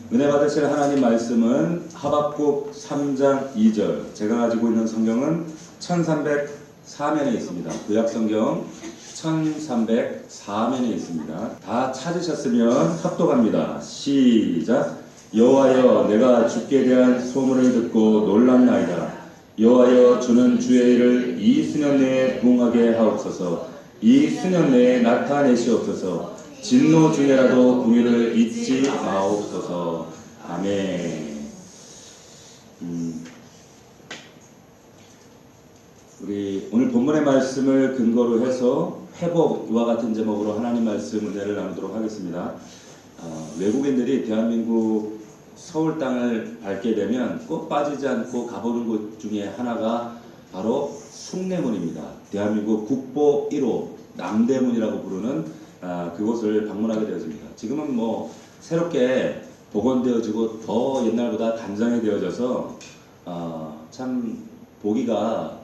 은혜 받으실 하나님 말씀은 하박국 3장 2절. 제가 가지고 있는 성경은 1304면에 있습니다. 구약 성경 1304면에 있습니다. 다 찾으셨으면 합독합니다. 시작. 여호와여, 내가 주께 대한 소문을 듣고 놀랐나이다. 여호와여, 주는 주의 일을 이 수년 내에 부응하게 하옵소서. 이 수년 내에 나타내시옵소서. 진노 중에라도 공의를 잊지 마옵소서. 아멘. 우리 오늘 본문의 말씀을 근거로 해서 회복과 같은 제목으로 하나님 말씀 은혜를 나누도록 하겠습니다. 외국인들이 대한민국 서울 땅을 밟게 되면 꼭 빠지지 않고 가보는 곳 중에 하나가 바로 숭례문입니다. 대한민국 국보 1호 남대문이라고 부르는 그곳을 방문하게 되었습니다. 지금은 뭐 새롭게 복원되어지고 더 옛날보다 단장이 되어져서 참 보기가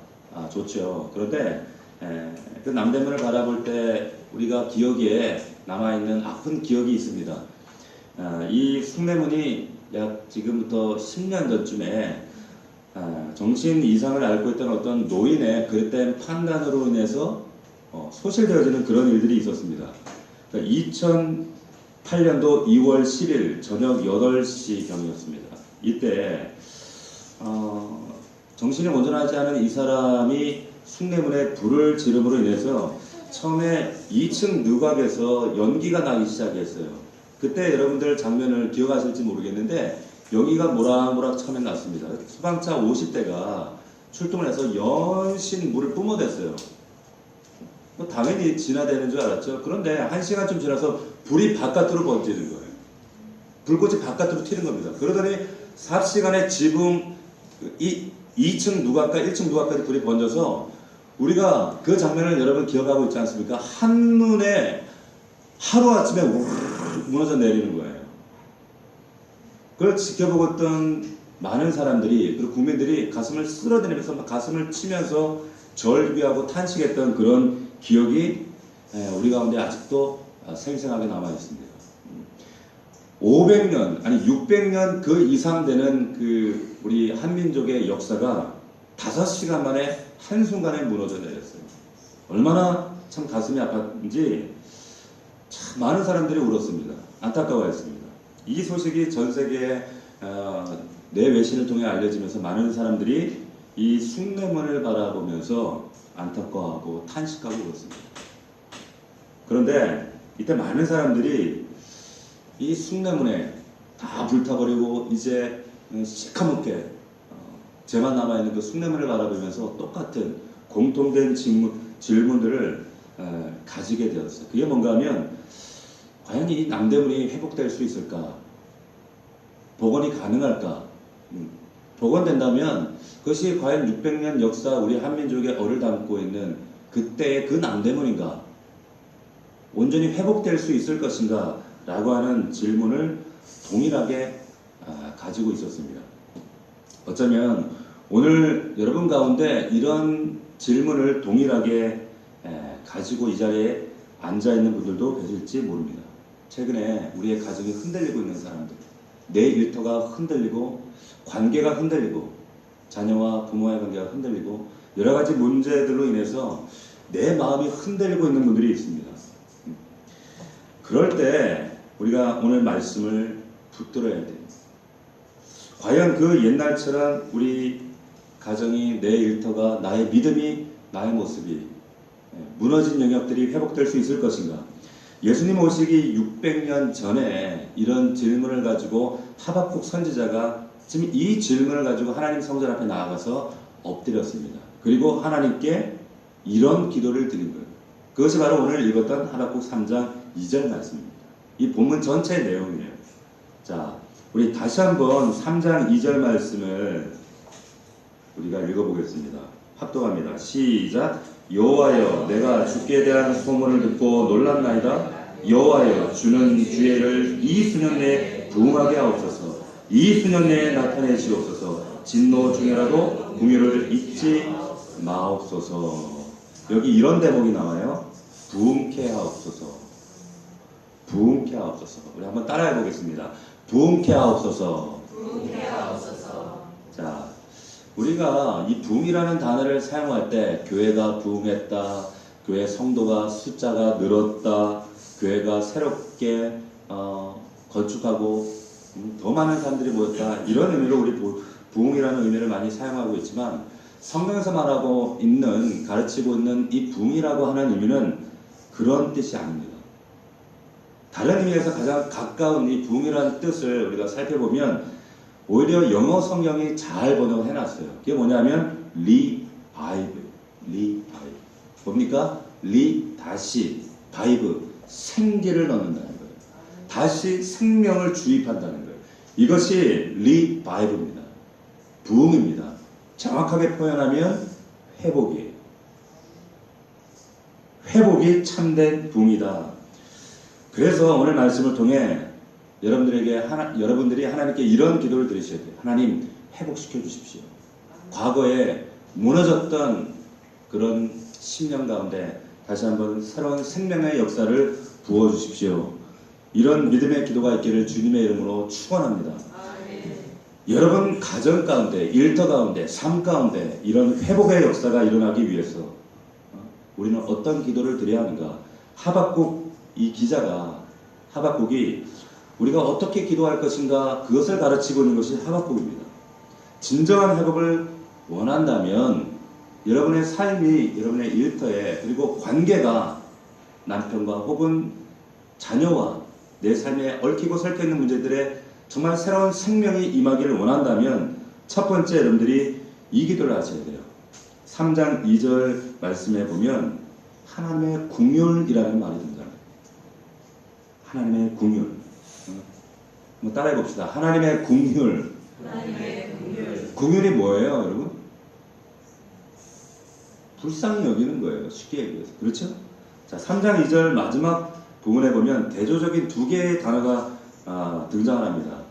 좋죠. 그런데 그 남대문을 바라볼 때 우리가 기억에 남아있는 아픈 기억이 있습니다. 이 숭례문이 약 지금부터 10년 전쯤에 정신 이상을 앓고 있던 어떤 노인의 그릇된 판단으로 인해서 소실되어지는 그런 일들이 있었습니다. 그러니까 2008년도 2월 10일 저녁 8시경이었습니다. 이때 정신이 온전하지 않은 이 사람이 숭례문에 불을 지름으로 인해서 처음에 2층 누각에서 연기가 나기 시작했어요. 그때 여러분들 장면을 기억하실지 모르겠는데 연기가 모락모락 처음에 났습니다. 소방차 50대가 출동을 해서 연신 물을 뿜어댔어요. 당연히 진화되는 줄 알았죠. 그런데 1시간쯤 지나서 불이 바깥으로 번지는 거예요. 불꽃이 바깥으로 튀는 겁니다. 그러더니 삽시간에 지붕 2층 누각과 1층 누각까지 불이 번져서 우리가 그 장면을 여러분 기억하고 있지 않습니까? 한눈에 하루아침에 무너져 내리는 거예요. 그걸 지켜보고 있던 많은 사람들이, 그리고 국민들이 가슴을 쓸어대면서 가슴을 치면서 절규하고 탄식했던 그런 기억이 우리 가운데 아직도 생생하게 남아 있습니다. 500년 아니 600년 그 이상 되는 그 우리 한민족의 역사가 5시간 만에 한순간에 무너져 내렸어요. 얼마나 참 가슴이 아팠는지 참 많은 사람들이 울었습니다. 안타까워했습니다. 이 소식이 전 세계에 내 외신을 통해 알려지면서 많은 사람들이 이 숭례문을 바라보면서 안타까워하고 탄식하고 그렇습니다. 그런데 이때 많은 사람들이 이 숭례문에 다 불타버리고 이제 시커멓게 죄만 남아있는 그 숭례문을 바라보면서 똑같은 공통된 질문들을 가지게 되었어요. 그게 뭔가 하면 과연 이 남대문이 회복될 수 있을까? 복원이 가능할까? 복원된다면 그것이 과연 600년 역사 우리 한민족의 얼을 담고 있는 그때의 그 남대문인가? 온전히 회복될 수 있을 것인가? 라고 하는 질문을 동일하게 가지고 있었습니다. 어쩌면 오늘 여러분 가운데 이런 질문을 동일하게 가지고 이 자리에 앉아있는 분들도 계실지 모릅니다. 최근에 우리의 가정이 흔들리고 있는 사람들, 내 일터가 흔들리고 관계가 흔들리고 자녀와 부모의 관계가 흔들리고 여러 가지 문제들로 인해서 내 마음이 흔들리고 있는 분들이 있습니다. 그럴 때 우리가 오늘 말씀을 붙들어야 돼요. 과연 그 옛날처럼 우리 가정이, 내 일터가, 나의 믿음이, 나의 모습이 무너진 영역들이 회복될 수 있을 것인가? 예수님 오시기 600년 전에 이런 질문을 가지고 하박국 선지자가 지금 이 질문을 가지고 하나님 성전 앞에 나아가서 엎드렸습니다. 그리고 하나님께 이런 기도를 드린 거예요. 그것이 바로 오늘 읽었던 하박국 3장 2절 말씀입니다. 이 본문 전체의 내용이에요. 자, 우리 다시 한번 3장 2절 말씀을 우리가 읽어보겠습니다. 합독합니다. 시작. 여호와여, 내가 주께 대한 소문을 듣고 놀랐나이다. 여호와여, 주는 주의 일을 이 수년 내에 부응하게 하옵소서. 이 수년 내에 나타내시옵소서. 진노 중에라도 공의를 잊지 마옵소서. 여기 이런 대목이 나와요. 부응케 하옵소서. 부응케 하옵소서. 우리 한번 따라해 보겠습니다. 부흥케 하옵소서. 부흥케 하옵소서. 자, 우리가 이 부흥이라는 단어를 사용할 때 교회가 부흥했다, 교회 성도가 숫자가 늘었다, 교회가 새롭게 건축하고 더 많은 사람들이 모였다, 이런 의미로 우리 부흥이라는 의미를 많이 사용하고 있지만, 성경에서 말하고 있는, 가르치고 있는 이 부흥이라고 하는 의미는 그런 뜻이 아닙니다. 다른 의미에서 가장 가까운 이 부흥이라는 뜻을 우리가 살펴보면 오히려 영어 성경이 잘 번역을 해놨어요. 그게 뭐냐면 리바이브. 뭡니까? 다시, 바이브, 생기를 넣는다는 거예요. 다시 생명을 주입한다는 거예요. 이것이 리바이브입니다. 부흥입니다. 정확하게 표현하면 회복이에요. 회복이 참된 부흥이다. 그래서 오늘 말씀을 통해 여러분들이 하나님께 이런 기도를 드리셔야 돼요. 하나님, 회복시켜 주십시오. 과거에 무너졌던 그런 심령 가운데 다시 한번 새로운 생명의 역사를 부어 주십시오. 이런 믿음의 기도가 있기를 주님의 이름으로 축원합니다. 여러분 가정 가운데, 일터 가운데, 삶 가운데 이런 회복의 역사가 일어나기 위해서 우리는 어떤 기도를 드려야 하는가? 하박국 이 기자가, 하박국이 우리가 어떻게 기도할 것인가, 그것을 가르치고 있는 것이 하박국입니다. 진정한 회복을 원한다면 여러분의 삶이, 여러분의 일터에, 그리고 관계가 남편과 혹은 자녀와 내 삶에 얽히고 설켜 있는 문제들에 정말 새로운 생명이 임하기를 원한다면 첫 번째 여러분들이 이 기도를 하셔야 돼요. 3장 2절 말씀에 보면 하나님의 궁율이라는 말이 등장해요. 하나님의 궁율. 한번 따라해 봅시다. 하나님의 궁율. 하나님의 궁율. 궁율이 뭐예요, 여러분? 불쌍히 여기는 거예요. 쉽게 얘기해서. 그렇죠? 자, 3장 2절 마지막 부분에 보면 대조적인 두 개의 단어가 등장을 합니다.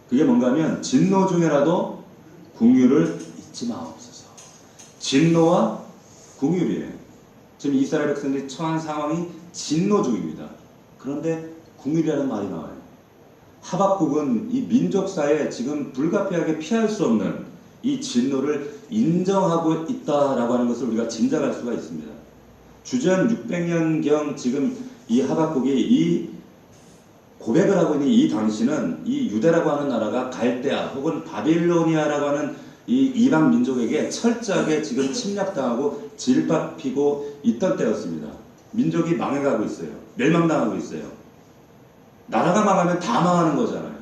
그게 뭔가 하면 진노 중에라도 궁율을 잊지 마옵소서. 진노와 궁율이에요. 지금 이스라엘 백성들이 처한 상황이 진노 중입니다. 그런데 궁율이라는 말이 나와요. 하박국은 이 민족사에 지금 불가피하게 피할 수 없는 이 진노를 인정하고 있다라고 하는 것을 우리가 짐작할 수가 있습니다. 주전 600년경 지금 이 하박국이 이 고백을 하고 있는 이 당시는 이 유대라고 하는 나라가 갈대아 혹은 바빌로니아라고 하는 이 이방 민족에게 철저하게 지금 침략당하고 질밟히고 있던 때였습니다. 민족이 망해가고 있어요. 멸망당하고 있어요. 나라가 망하면 다 망하는 거잖아요.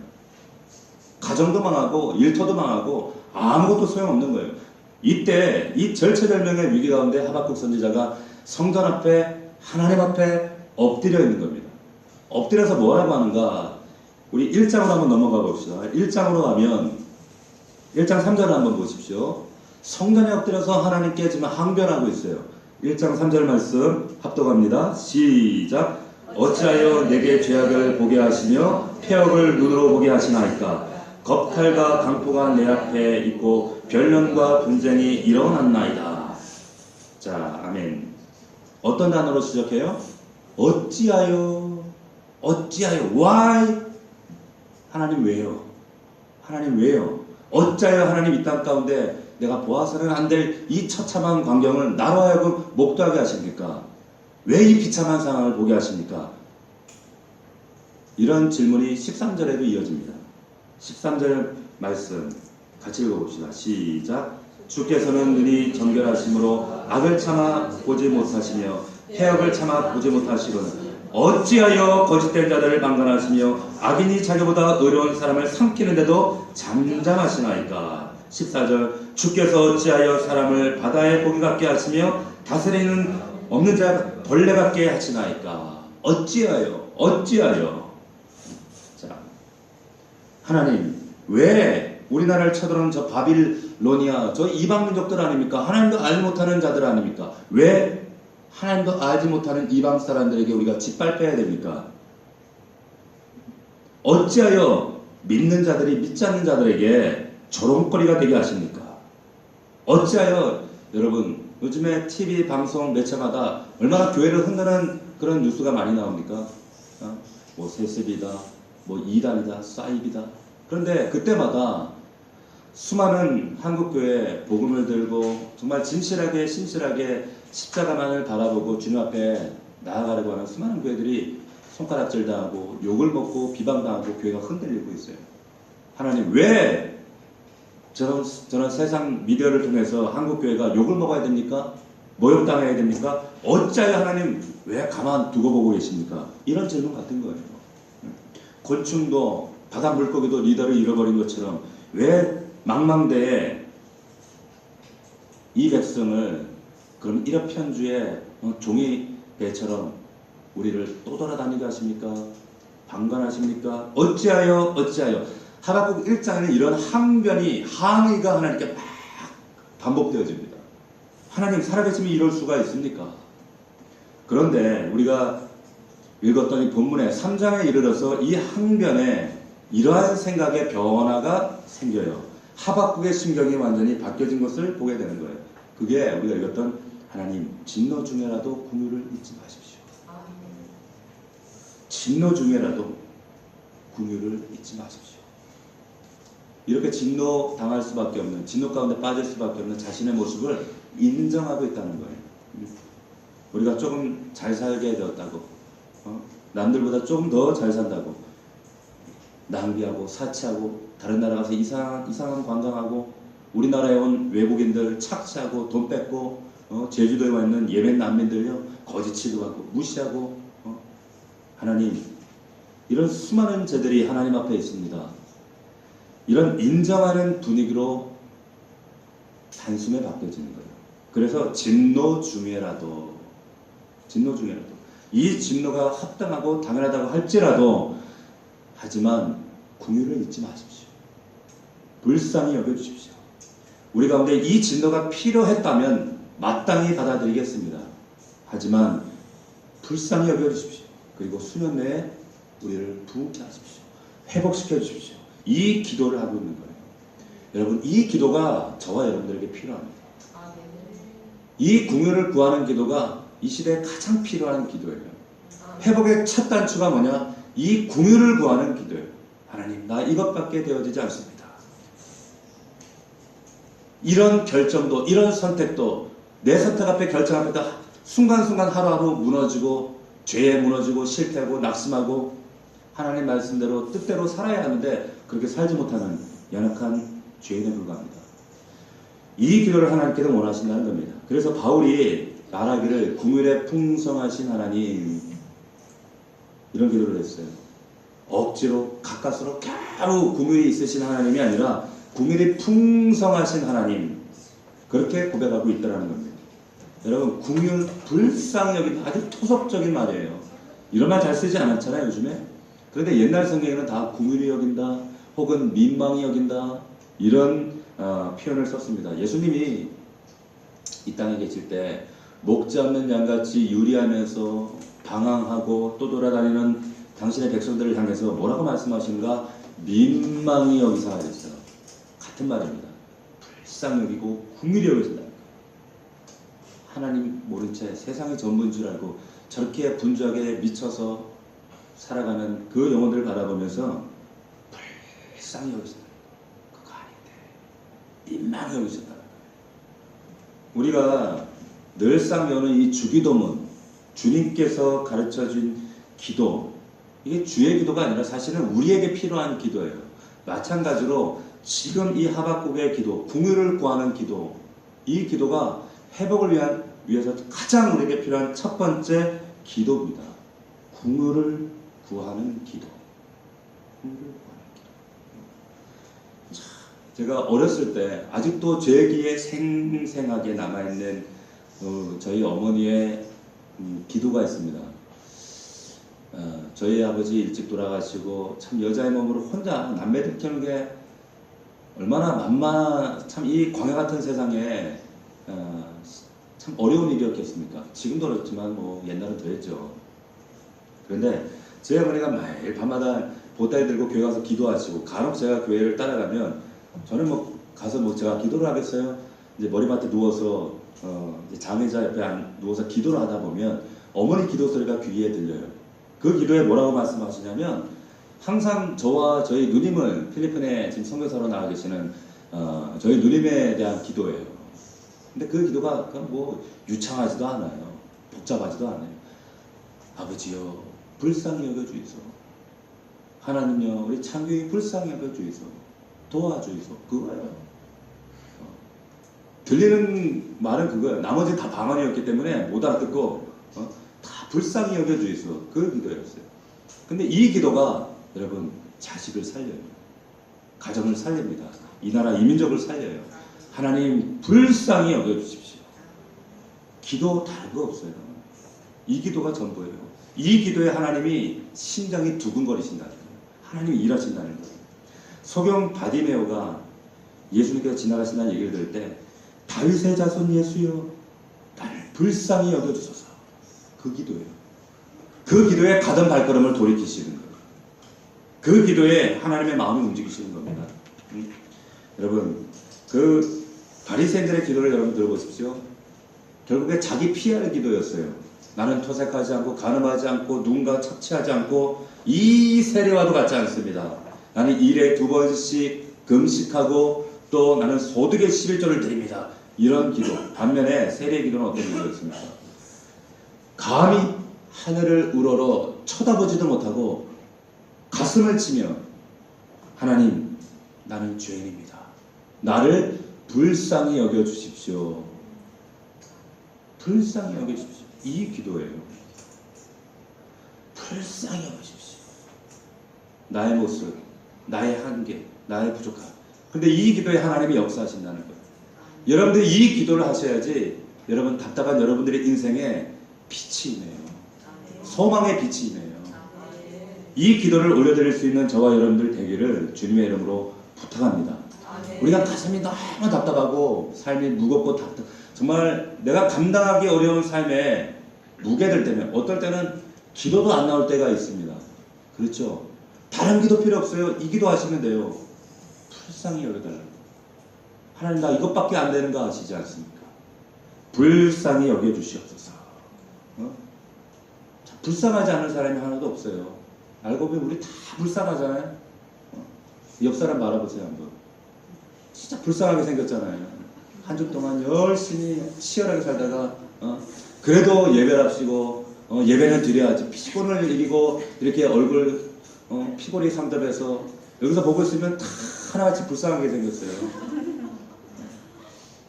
가정도 망하고 일터도 망하고 아무것도 소용없는 거예요. 이때 이 절체절명의 위기 가운데 하박국 선지자가 성전 앞에, 하나님 앞에 엎드려 있는 겁니다. 엎드려서 뭐라고 하는가? 우리 1장으로 한번 넘어가 봅시다. 1장으로 가면 1장 3절을 한번 보십시오. 성전에 엎드려서 하나님께 지금 항변하고 있어요. 1장 3절 말씀 합독합니다. 시작. 어찌하여 내게 죄악을 보게 하시며 폐역을 눈으로 보게 하시나이까? 겁탈과 강포가 내 앞에 있고 변론과 분쟁이 일어났나이다. 자, 아멘. 어떤 단어로 시작해요? 어찌하여, why? 하나님 왜요? 하나님 왜요? 어찌하여 하나님 이 땅 가운데 내가 보아서는 안 될 이 처참한 광경을 나로 하여금 목도하게 하십니까? 왜 이 비참한 상황을 보게 하십니까? 이런 질문이 13절에도 이어집니다. 13절 말씀 같이 읽어봅시다. 시작. 주께서는 눈이 정결하심으로 악을 참아 보지 못하시며 해악을 참아 보지 못하시거늘 어찌하여 거짓된 자들을 방관하시며 악인이 자기보다 의로운 사람을 삼키는데도 잠잠하시나이까. 14절. 주께서 어찌하여 사람을 바다의 고기 같게 하시며 다스리는 없는 자 벌레 같게 하시나이까. 어찌하여. 자, 하나님 왜 우리나라를 쳐들어오는 저 바빌로니아, 저 이방 민족들 아닙니까? 하나님도 알지 못하는 자들 아닙니까? 왜 하나님도 알지 못하는 이방 사람들에게 우리가 짓밟혀야 됩니까? 어찌하여 믿는 자들이 믿지 않는 자들에게 조롱거리가 되게 하십니까? 어찌하여 여러분 요즘에 TV 방송 매체마다 얼마나 교회를 흔드는 그런 뉴스가 많이 나옵니까? 뭐 세습이다, 뭐 이단이다, 사입이다. 그런데 그때마다 수많은 한국교회 복음을 들고 정말 진실하게 신실하게 십자가만을 바라보고 주님 앞에 나아가려고 하는 수많은 교회들이 손가락질 당하고 욕을 먹고 비방당하고 교회가 흔들리고 있어요. 하나님 왜 저런 세상 미디어를 통해서 한국교회가 욕을 먹어야 됩니까? 모욕당해야 됩니까? 어찌하여 하나님 왜 가만 두고 보고 계십니까? 이런 질문 같은 거예요. 곤충도 바다 물고기도 리더를 잃어버린 것처럼 왜 망망대해 이 백성을 그럼 이런 편주의 종이 배처럼 우리를 또 돌아다니게 하십니까? 방관하십니까? 어찌하여 하박국 1장에는 이런 항변이 항의가 하나님께 막 반복되어집니다. 하나님 살아계시면 이럴 수가 있습니까? 그런데 우리가 읽었던 이 본문의 3장에 이르러서 이 항변에 이러한 생각의 변화가 생겨요. 하박국의 심경이 완전히 바뀌어진 것을 보게 되는 거예요. 그게 우리가 읽었던 하나님 진노 중에라도 긍휼을 잊지 마십시오. 진노 중에라도 긍휼을 잊지 마십시오. 이렇게 진노 당할 수밖에 없는, 진노 가운데 빠질 수밖에 없는 자신의 모습을 인정하고 있다는 거예요. 우리가 조금 잘 살게 되었다고, 남들보다 조금 더 잘 산다고 낭비하고 사치하고 다른 나라 가서 이상한 관광하고 우리나라에 온 외국인들 착취하고 돈 뺏고 제주도에 와 있는 예멘 난민들요 거지 취급하고 무시하고 하나님 이런 수많은 죄들이 하나님 앞에 있습니다. 이런 인정하는 분위기로 단숨에 바뀌어지는 거예요. 그래서 진노 중에라도 이 진노가 합당하고 당연하다고 할지라도 하지만 긍휼을 잊지 마십시오. 불쌍히 여겨주십시오. 우리 가운데 이 진노가 필요했다면 마땅히 받아들이겠습니다. 하지만 불쌍히 여겨주십시오. 그리고 수년 내에 우리를 부흥케 하십시오. 회복시켜 주십시오. 이 기도를 하고 있는 거예요. 여러분 이 기도가 저와 여러분들에게 필요합니다. 이 긍휼을 구하는 기도가 이 시대에 가장 필요한 기도예요. 회복의 첫 단추가 뭐냐? 이 긍휼을 구하는 기도예요. 하나님 나 이것밖에 되어지지 않습니다. 이런 결정도 이런 선택도 내 선택 앞에 결정 앞에 다 순간순간 하루하루 무너지고 죄에 무너지고 실패하고 낙심하고 하나님 말씀대로 뜻대로 살아야 하는데 그렇게 살지 못하는 연약한 죄인에 불과합니다. 이 기도를 하나님께서 원하신다는 겁니다. 그래서 바울이 말하기를 긍휼에 풍성하신 하나님 이런 기도를 했어요. 억지로 가까스로 겨우 긍휼이 있으신 하나님이 아니라 긍휼이 풍성하신 하나님 그렇게 고백하고 있다는 겁니다. 여러분 긍휼 불쌍히 여긴 아주 토속적인 말이에요. 이런 말 잘 쓰지 않았잖아요 요즘에. 그런데 옛날 성경에는 다 긍휼히 여긴다 혹은 민망히 여긴다 이런 표현을 썼습니다. 예수님이 이 땅에 계실 때 목지 없는 양같이 유리하면서 방황하고 또 돌아다니는 당신의 백성들을 향해서 뭐라고 말씀하시는가? 민망히 여기사 하셨어요. 같은 말입니다. 불쌍히 여기고 긍휼히 여기신다. 하나님 모른 채 세상이 전부인 줄 알고 저렇게 분주하게 미쳐서 살아가는 그 영혼들을 바라보면서 불쌍히 여기신다. 그거 아닌데 민망히 여기신다. 우리가 늘상 여는 이 주기도문 주님께서 가르쳐준 기도 이게 주의 기도가 아니라 사실은 우리에게 필요한 기도예요. 마찬가지로 지금 이 하박국의 기도 긍휼을 구하는 기도 이 기도가 회복을 위해서 가장 우리에게 필요한 첫 번째 기도입니다. 긍휼을 구하는 기도. 제가 어렸을 때 아직도 제 귀에 생생하게 남아있는 저희 어머니의 기도가 있습니다. 저희 아버지 일찍 돌아가시고 참 여자의 몸으로 혼자 남매들 키우는 게 얼마나 참 이 광야 같은 세상에 참 어려운 일이었겠습니까? 지금도 어렵지만 뭐 옛날은 더했죠. 그런데 제 어머니가 매일 밤마다 보따리 들고 교회 가서 기도하시고 간혹 제가 교회를 따라가면 저는 뭐 가서 뭐 제가 기도를 하겠어요? 이제 머리맡에 누워서 이제 장의자 옆에 누워서 기도를 하다 보면 어머니 기도 소리가 귀에 들려요. 그 기도에 뭐라고 말씀하시냐면 항상 저와 저희 누님을 필리핀에 지금 선교사로 나가 계시는 저희 누님에 대한 기도예요. 근데 그 기도가 뭐 유창하지도 않아요. 복잡하지도 않아요. 아버지여 불쌍히 여겨주이소. 하나님여 우리 창규이 불쌍히 여겨주이소. 도와주이소. 그거예요. 들리는 말은 그거예요. 나머지 다 방언이었기 때문에 못 알아듣고 다 불쌍히 여겨주이소. 그 기도였어요. 근데 이 기도가 여러분 자식을 살려요. 가정을 살립니다. 이 나라 이민족을 살려요. 하나님 불쌍히 여겨주십시오. 기도 다른 거 없어요. 이 기도가 전부예요. 이 기도에 하나님이 심장이 두근거리신다는 거예요. 하나님이 일하신다는 거예요. 소경 바디메오가 예수님께서 지나가신다는 얘기를 들을 때 다윗의 자손 예수여 나를 불쌍히 여겨주소서. 그 기도예요. 그 기도에 가던 발걸음을 돌이키시는 거예요. 그 기도에 하나님의 마음이 움직이시는 겁니다. 여러분 그 바리새인들의 기도를 여러분 들어보십시오. 결국에 자기 피할 기도였어요. 나는 토색하지 않고 간음하지 않고 누군가 착취하지 않고 이 세례와도 같지 않습니다. 나는 일에 2번씩 금식하고 또 나는 소득의 11조를 드립니다. 이런 기도. 반면에 세례의 기도는 어떤 기도였습니까? 감히 하늘을 우러러 쳐다보지도 못하고 가슴을 치며 하나님 나는 죄인입니다. 나를 불쌍히 여겨주십시오. 불쌍히 여겨주십시오. 이 기도예요. 불쌍히 여겨주십시오. 나의 모습, 나의 한계, 나의 부족함. 근데 이 기도에 하나님이 역사하신다는 거예요. 여러분들 이 기도를 하셔야지 여러분 답답한 여러분들의 인생에 빛이 임해요. 소망의 빛이 임해요. 이 기도를 올려드릴 수 있는 저와 여러분들 되기를 주님의 이름으로 부탁합니다. 우리가 가슴이 너무 답답하고 삶이 무겁고 정말 내가 감당하기 어려운 삶에 무게될 때면 어떨 때는 기도도 안 나올 때가 있습니다. 그렇죠? 다른 기도 필요 없어요. 이 기도 하시면 돼요. 불쌍히 여겨달라고. 하나님 나 이것밖에 안 되는 거 아시지 않습니까? 불쌍히 여겨주시옵소서. 불쌍하지 않은 사람이 하나도 없어요. 알고 보면 우리 다 불쌍하잖아요. 옆 사람 바라보세요 한번. 진짜 불쌍하게 생겼잖아요. 한 주 동안 열심히 치열하게 살다가 그래도 예배랍시고 예배는 드려야지. 피곤을 이기고 이렇게 얼굴 피골이 상접해서 여기서 보고 있으면 다 하나같이 불쌍하게 생겼어요.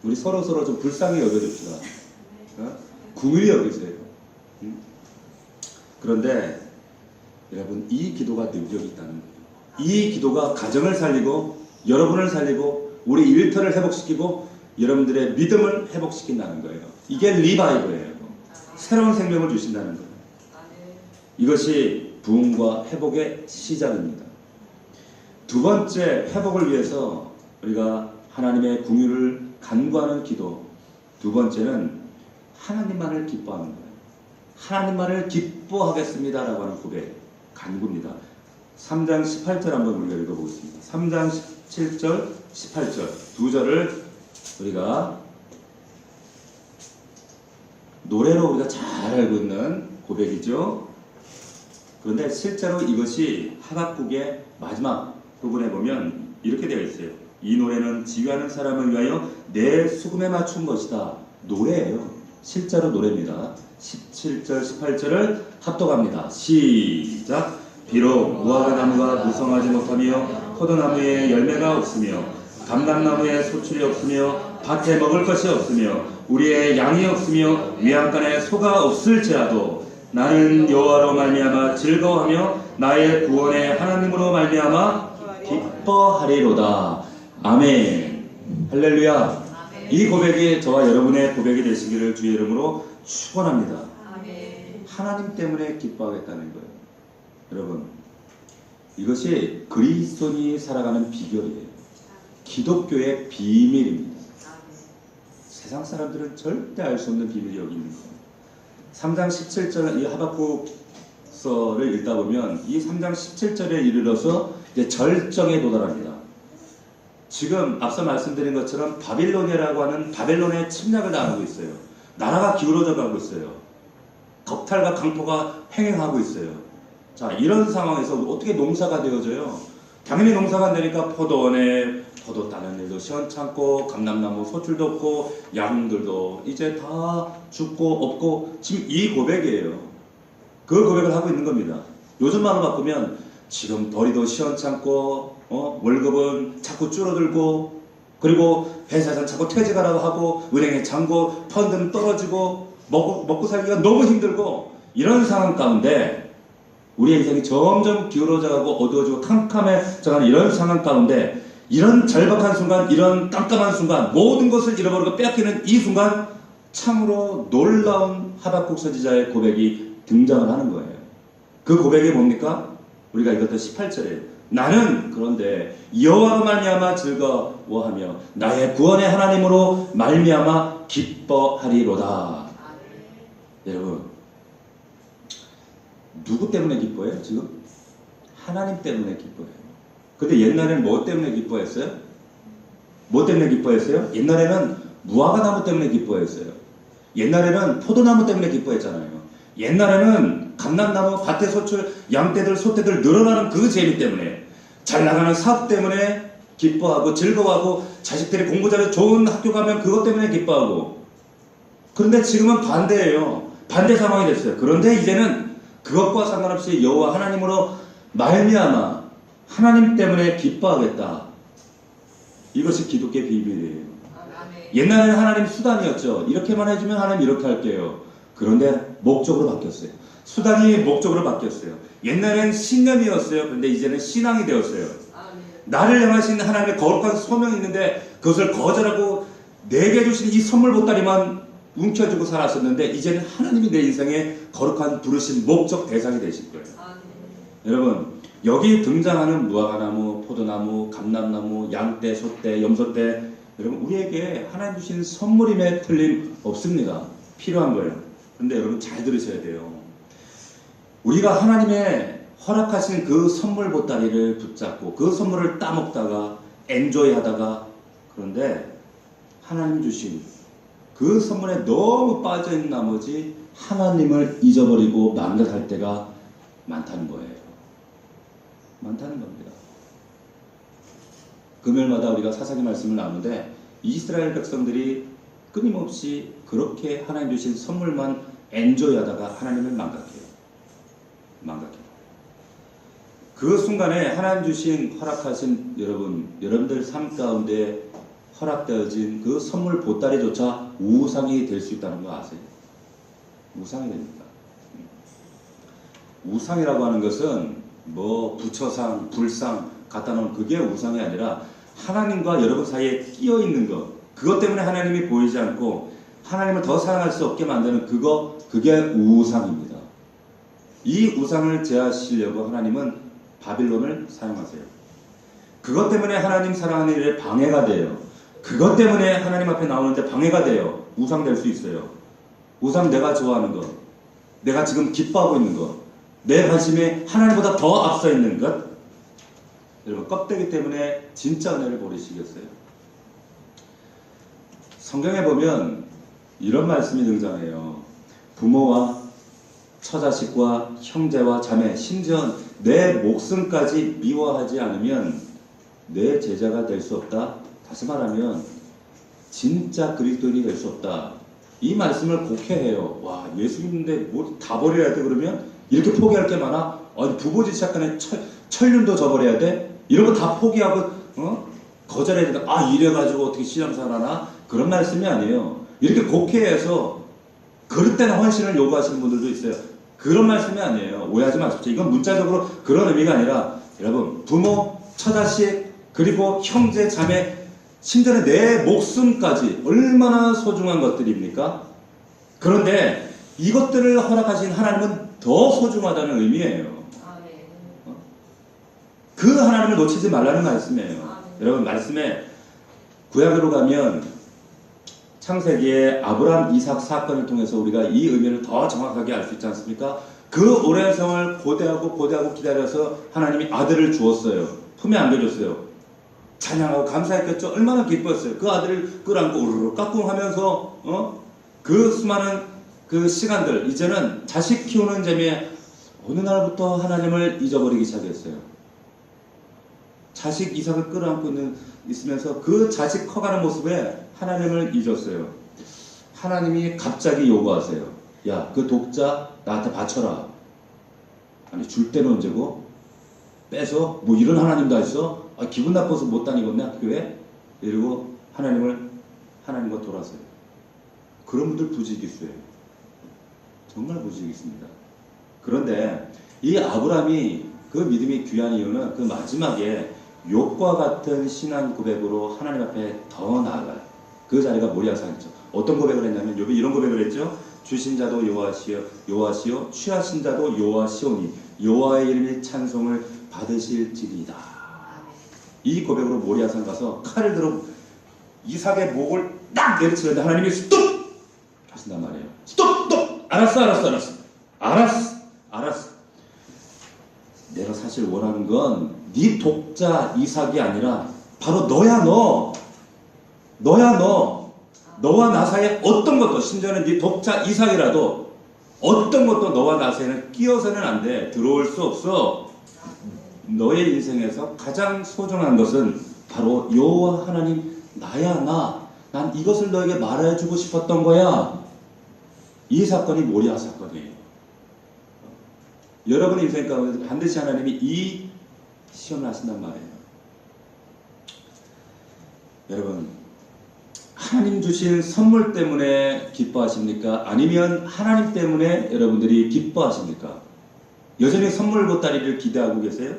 우리 서로 좀 불쌍히 여겨줍시다. 궁휼히 여기세요. 그런데 여러분 이 기도가 능력이 있다는 거예요. 이 기도가 가정을 살리고 여러분을 살리고 우리 일터를 회복시키고 여러분들의 믿음을 회복시킨다는 거예요. 이게 리바이브예요. 새로운 생명을 주신다는 거예요. 이것이 부흥과 회복의 시작입니다. 두 번째 회복을 위해서 우리가 하나님의 궁유를 간구하는 기도. 두 번째는 하나님만을 기뻐하는 거예요. 하나님만을 기뻐하겠습니다라고 하는 고백, 간구입니다. 3장 18절 한번 우리가 읽어보겠습니다. 3장 17절, 18절 두 절을 우리가 노래로 우리가 잘 알고 있는 고백이죠. 그런데 실제로 이것이 하박국의 마지막 부분에 보면 이렇게 되어 있어요. 이 노래는 지휘하는 사람을 위하여 내 수금에 맞춘 것이다. 노래예요. 실제로 노래입니다. 17절, 18절을 합독합니다. 시작. 비록 무화과나무가 무성하지 못하며 포도나무에 열매가 없으며 감람나무에 소출이 없으며 밭에 먹을 것이 없으며 우리의 양이 없으며 외양간에 소가 없을지라도 나는 여호와로 말미암아 즐거워하며 나의 구원의 하나님으로 말미암아 기뻐하리로다. 아멘. 할렐루야. 이 고백이 저와 여러분의 고백이 되시기를 주의 이름으로 축원합니다. 하나님 때문에 기뻐하겠다는 거예요. 여러분, 이것이 그리스도인이 살아가는 비결이에요. 기독교의 비밀입니다. 세상 사람들은 절대 알 수 없는 비밀이 여기 있는 거예요. 3장 17절 이 하박국서를 읽다 보면 이 3장 17절에 이르러서 이제 절정에 도달합니다. 지금 앞서 말씀드린 것처럼 바빌로니아라고 하는 바벨론의 침략을 당하고 있어요. 나라가 기울어져 가고 있어요. 덕탈과 강포가 횡행하고 있어요. 자, 이런 상황에서 어떻게 농사가 되어져요? 당연히 농사가 안 되니까 포도원에 포도 따는 일도 시원찮고 감람나무 소출도 없고 양들도 이제 다 죽고 없고 지금 이 고백이에요. 그 고백을 하고 있는 겁니다. 요즘 말로 바꾸면 지금 벌이도 시원찮고 월급은 자꾸 줄어들고 그리고 회사에서 자꾸 퇴직하라고 하고 은행에 잔고 펀드는 떨어지고 먹고 살기가 너무 힘들고 이런 상황 가운데 우리의 인생이 점점 기울어져가고 어두워지고 캄캄해져가는 이런 상황 가운데 이런 절박한 순간, 이런 깜깜한 순간, 모든 것을 잃어버리고 빼앗기는 이 순간 참으로 놀라운 하박국 선지자의 고백이 등장을 하는 거예요. 그 고백이 뭡니까? 우리가 읽었던 18절에 나는 그런데 여호와로 말미암아 즐거워하며 나의 구원의 하나님으로 말미암아 기뻐하리로다. 여러분, 누구 때문에 기뻐해요? 지금? 하나님 때문에 기뻐해요. 근데 옛날에는 뭐 때문에 기뻐했어요? 뭐 때문에 기뻐했어요? 옛날에는 무화과나무 때문에 기뻐했어요. 옛날에는 포도나무 때문에 기뻐했잖아요. 옛날에는 감람나무, 밭의 소출, 양떼들, 소떼들 늘어나는 그 재미 때문에 잘 나가는 사업 때문에 기뻐하고 즐거워하고 자식들이 공부 잘해서 좋은 학교 가면 그것 때문에 기뻐하고 그런데 지금은 반대예요. 반대 상황이 됐어요. 그런데 이제는 그것과 상관없이 여호와 하나님으로 말미암아 하나님 때문에 기뻐하겠다. 이것이 기독교의 비밀이에요. 옛날에는 하나님 수단이었죠. 이렇게만 해주면 하나님 이렇게 할게요. 그런데 목적으로 바뀌었어요. 수단이 목적으로 바뀌었어요. 옛날엔 신념이었어요. 그런데 이제는 신앙이 되었어요. 나를 향하신 하나님의 거룩한 소명이 있는데 그것을 거절하고 내게 주신 이 선물 보따리만 움켜쥐고 살았었는데 이제는 하나님이 내 인생의 거룩한 부르신 목적 대상이 되실 거예요. 여러분, 여기 등장하는 무화과나무, 포도나무, 감람나무, 양떼, 소떼, 염소떼 여러분 우리에게 하나님 주신 선물임에 틀림없습니다. 필요한 거예요. 그런데 여러분 잘 들으셔야 돼요. 우리가 하나님의 허락하신 그 선물 보따리를 붙잡고 그 선물을 따먹다가 엔조이 하다가 그런데 하나님 주신 그 선물에 너무 빠져있는 나머지 하나님을 잊어버리고 망각할 때가 많다는 거예요. 많다는 겁니다. 금요일마다 우리가 사사기 말씀을 나누는데 이스라엘 백성들이 끊임없이 그렇게 하나님 주신 선물만 엔조이하다가 하나님을 망각해요. 그 순간에 하나님 주신 허락하신 여러분들 삶 가운데 허락되어진 그 선물 보따리조차 우상이 될 수 있다는 거 아세요? 우상이 됩니다. 우상이라고 하는 것은 뭐 부처상, 불상 갖다 놓은 그게 우상이 아니라 하나님과 여러분 사이에 끼어 있는 것, 그것 때문에 하나님이 보이지 않고 하나님을 더 사랑할 수 없게 만드는 그게 우상입니다. 이 우상을 제하시려고 하나님은 바빌론을 사용하세요. 그것 때문에 하나님 사랑하는 일에 방해가 돼요. 그것 때문에 하나님 앞에 나오는데 방해가 돼요. 우상 될 수 있어요. 우상 내가 좋아하는 것, 내가 지금 기뻐하고 있는 것, 내 관심이 하나님보다 더 앞서 있는 것. 여러분 껍데기 때문에 진짜 은혜를 모르시겠어요? 성경에 보면 이런 말씀이 등장해요. 부모와 처자식과 형제와 자매 심지어 내 목숨까지 미워하지 않으면 내 제자가 될 수 없다. 다시 말하면 진짜 그리스도인이 될 수 없다. 이 말씀을 곡해해요. 와, 예수 믿는데 뭐 다 버려야 돼 그러면? 이렇게 포기할 게 많아? 아니 부모지 시작하는 천륜도 저버려야 돼? 이런 거 다 포기하고 거절해야 된다. 아 이래가지고 어떻게 신앙생활하나? 그런 말씀이 아니에요. 이렇게 곡해해서 그릇된 헌신을 요구하시는 분들도 있어요. 그런 말씀이 아니에요. 오해하지 마십시오. 이건 문자적으로 그런 의미가 아니라 여러분 부모, 처자식, 그리고 형제, 자매 심지어는 내 목숨까지 얼마나 소중한 것들입니까? 그런데 이것들을 허락하신 하나님은 더 소중하다는 의미예요. 그 하나님을 놓치지 말라는 말씀이에요. 여러분 말씀에 구약으로 가면 창세기의 아브라함, 이삭 사건을 통해서 우리가 이 의미를 더 정확하게 알 수 있지 않습니까? 그 오랜 세월 고대하고 기다려서 하나님이 아들을 주었어요. 품에 안겨줬어요. 찬양하고 감사했겠죠. 얼마나 기뻤어요. 그 아들을 끌어안고 우르르 까꿍하면서 그 수많은 그 시간들 이제는 자식 키우는 재미에 어느 날부터 하나님을 잊어버리기 시작했어요. 자식 이삭을 끌어안고 있으면서 그 자식 커가는 모습에 하나님을 잊었어요. 하나님이 갑자기 요구하세요. 야, 그 독자 나한테 바쳐라. 아니, 줄 때는 언제고? 빼서? 뭐 이런 하나님도 있어? 아, 기분 나빠서 못 다니겠냐? 교회? 이러고 하나님과 돌아서요. 그런 분들 부지기수예요. 정말 부지기수입니다. 그런데 이 아브라함이 그 믿음이 귀한 이유는 그 마지막에 욥과 같은 신앙 고백으로 하나님 앞에 더 나아가요. 그 자리가 모리아산이죠. 어떤 고백을 했냐면 욥이 이런 고백을 했죠. 주신 자도 여호와시요 취하신 자도 여호와시오니 여호와의 이름의 찬송을 받으실지리이다. 이 고백으로 모리아산 가서 칼을 들어 이삭의 목을 딱 내리치는데 하나님이 스톱 하신단 말이에요. 스톱! 알았어. 내가 사실 원하는 건 네 독자 이삭이 아니라 바로 너야 너. 너와 나 사이에 어떤 것도, 심지어는 네 독자 이삭이라도 어떤 것도 너와 나 사이에는 끼어서는 안 돼. 들어올 수 없어. 너의 인생에서 가장 소중한 것은 바로 여호와 하나님 나야 나. 난 이것을 너에게 말해주고 싶었던 거야. 이 사건이 모리아 사건이에요. 여러분의 인생 가운데 반드시 하나님이 이 시험을 하신단 말이에요. 여러분, 하나님 주신 선물 때문에 기뻐하십니까? 아니면 하나님 때문에 여러분들이 기뻐하십니까? 여전히 선물 보따리를 기대하고 계세요?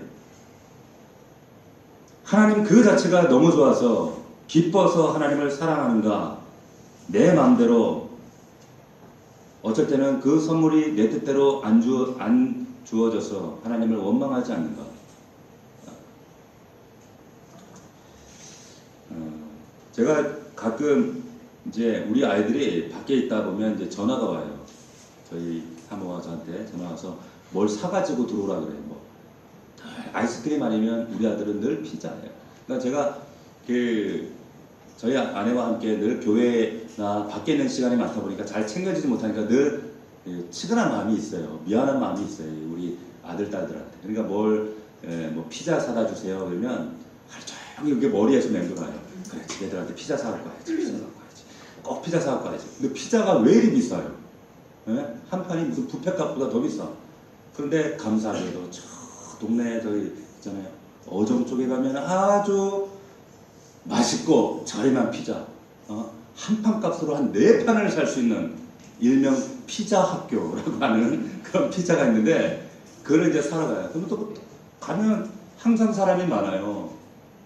하나님 그 자체가 너무 좋아서 기뻐서 하나님을 사랑하는가? 내 마음대로 어쩔 때는 그 선물이 내 뜻대로 안 주어져서 하나님을 원망하지 않는가? 제가 가끔 이제 우리 아이들이 밖에 있다 보면 이제 전화가 와요. 저희 사모가 저한테 전화 와서 뭘 사가지고 들어오라 그래요. 뭐 아이스크림 아니면 우리 아들은 늘 피자예요. 그러니까 제가 저희 아내와 함께 늘 교회나 밖에 있는 시간이 많다 보니까 잘 챙겨주지 못하니까 늘 치근한 마음이 있어요. 미안한 마음이 있어요. 우리 아들, 딸들한테. 그러니까 뭐 피자 사다 주세요. 그러면 하루 종일 이게 머리에서 맴돌아요. 그래, 얘들한테 피자 사갖고 가야지. 꼭 피자 사갖고 가야지. 근데 피자가 왜 이리 비싸요? 예? 한 판이 무슨 뷔페값보다 더 비싸. 그런데 감사하게도 저 동네에 저기 있잖아요. 어정 쪽에 가면 아주 맛있고 저렴한 피자, 한 판 값으로 한 4판을 살 수 있는 일명 피자 학교라고 하는 그런 피자가 있는데 그걸 이제 사러 가요. 그러면 또 가면 항상 사람이 많아요.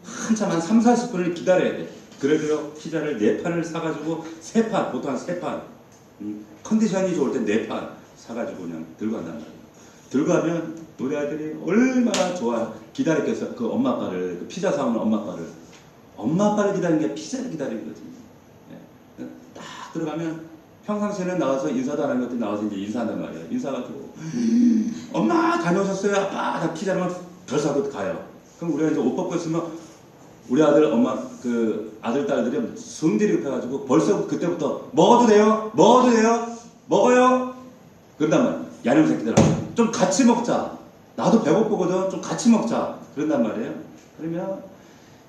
한참 한 3, 40분을 기다려야 돼. 그래도 피자를 4판을 사가지고 3판, 보통 한 3판, 컨디션이 좋을 때 4판 사가지고 그냥 들고 간단 말이에요. 들고 가면 우리 아이들이 얼마나 좋아 기다렸겠어. 그 엄마 아빠를, 그 피자 사오는 엄마 아빠를 기다리는 게 피자를 기다리는 거지. 예. 딱 들어가면 평상시에는 나와서 인사도 안 하는 것들이 나와서 이제 인사한단 말이에요. 인사가지고 엄마 다녀오셨어요? 아빠 다 피자를 덜 사고 가요. 그럼 우리가 이제 옷 벗고 있으면 우리 아들 엄마 그 아들 딸들이 성질이 급해가지고 벌써 그때부터 먹어도 돼요? 먹어요? 그런단 말이에요. 야놈 새끼들아 좀 같이 먹자. 나도 배고프거든. 좀 같이 먹자. 그런단 말이에요. 그러면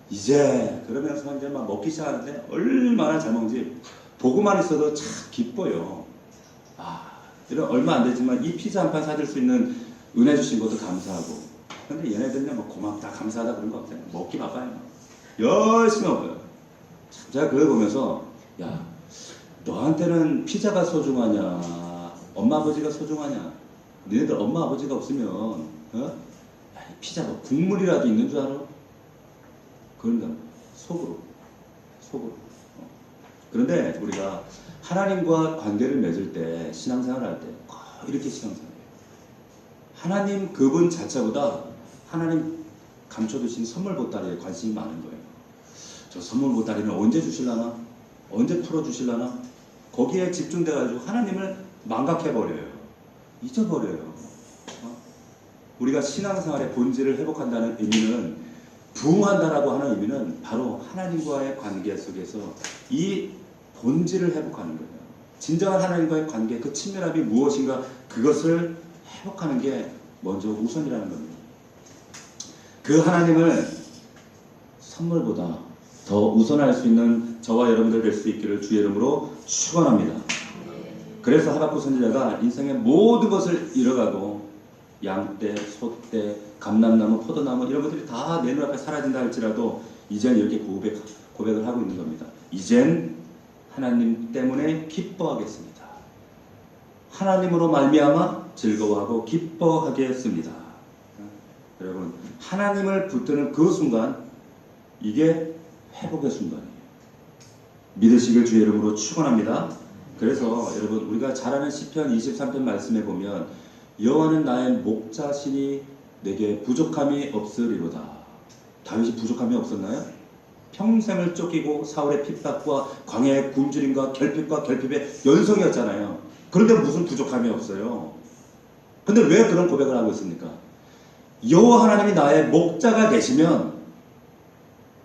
이제 그러면서 이제 막 먹기 시작하는데 얼마나 잘 먹는지 보고만 있어도 참 기뻐요. 이런 얼마 안 되지만 이 피자 한 판 사줄 수 있는 은혜 주신 것도 감사하고. 근데 얘네들은 뭐 고맙다 감사하다 그런 거 없어요. 먹기 바빠요. 열심히 먹어요. 참 제가 그걸 보면서 야 너한테는 피자가 소중하냐 엄마 아버지가 소중하냐. 너희들 엄마 아버지가 없으면 야, 피자가 국물이라도 있는 줄 알아? 그런다. 속으로. 그런데 우리가 하나님과 관계를 맺을 때 신앙생활 할 때 이렇게 신앙생활해요. 하나님 그분 자체보다 하나님 감춰두신 선물 보따리에 관심이 많은 거예요. 저 선물 보따리는 언제 주실라나? 언제 풀어주실라나? 거기에 집중돼가지고 하나님을 망각해버려요. 잊어버려요. 우리가 신앙생활의 본질을 회복한다는 의미는 부흥한다라고 하는 의미는 바로 하나님과의 관계 속에서 이 본질을 회복하는 거예요. 진정한 하나님과의 관계, 그 친밀함이 무엇인가 그것을 회복하는 게 먼저 우선이라는 겁니다. 그 하나님을 선물보다 더 우선할 수 있는 저와 여러분들 될 수 있기를 주의 이름으로 축원합니다. 그래서 하박국 선지자가 인생의 모든 것을 잃어가고 양떼, 소떼, 감람나무, 포도나무 이런 것들이 다 내 눈앞에 사라진다 할지라도 이젠 이렇게 고백을 하고 있는 겁니다. 이젠 하나님 때문에 기뻐하겠습니다. 하나님으로 말미암아 즐거워하고 기뻐하겠습니다. 여러분, 하나님을 붙드는 그 순간, 이게 회복의 순간이에요. 믿으시길 주의 이름으로 축원합니다. 그래서 여러분, 우리가 잘 아는 시편 23편 말씀에 보면 여호와는 나의 목자시니 내게 부족함이 없으리로다. 다윗이 부족함이 없었나요? 평생을 쫓기고 사울의 핍박과 광야의 굶주림과 결핍과 결핍의 연속이었잖아요. 그런데 무슨 부족함이 없어요? 근데 왜 그런 고백을 하고 있습니까? 여호와 하나님이 나의 목자가 되시면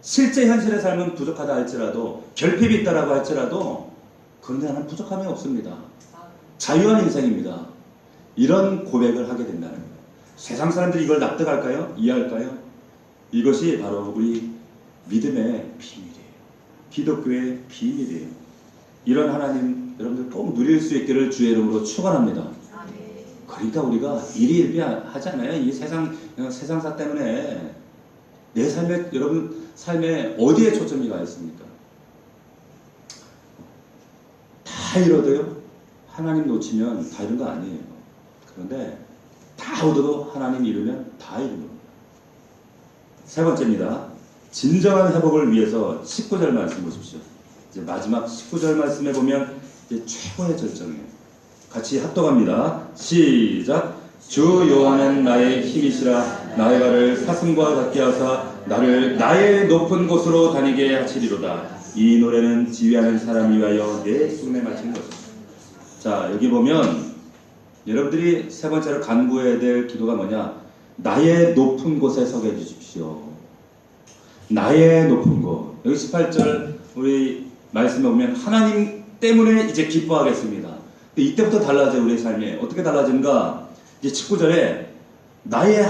실제 현실의 삶은 부족하다 할지라도 결핍이 있다라고 할지라도 그런데 나는 부족함이 없습니다. 자유한 인생입니다. 이런 고백을 하게 된다는 거예요. 세상 사람들이 이걸 납득할까요? 이해할까요? 이것이 바로 우리 믿음의 비밀이에요. 기독교의 비밀이에요. 이런 하나님 여러분들 꼭 누릴 수 있기를 주의 이름으로 축원합니다. 그러니까 우리가 일희일비하지 않아요. 이 세상사 때문에 내 삶에, 여러분 삶에 어디에 초점이 가 있습니까? 다 잃어도요, 하나님 놓치면 다 잃은 거 아니에요. 그런데 다 얻어도 하나님 잃으면 다 잃은 겁니다. 세 번째입니다. 진정한 회복을 위해서 19절 말씀 보십시오. 이제 마지막 19절 말씀에 보면 이제 최고의 절정이에요. 같이 합독합니다. 시작. 주 여호와는 나의 힘이시라. 나의 발을 사슴과 같게 하사 나를 나의 높은 곳으로 다니게 하시리로다. 이 노래는 지휘하는 사람을 위하여 내 숨에 맞춘 것이다. 자, 여기 보면 여러분들이 세 번째로 간구해야 될 기도가 뭐냐? 나의 높은 곳에 서게 해주십시오. 나의 높은 곳. 여기 18절 우리 말씀에 보면 하나님 때문에 이제 기뻐하겠습니다. 근데 이때부터 달라져요. 우리의 삶이 어떻게 달라진가? 이제 19절에 나의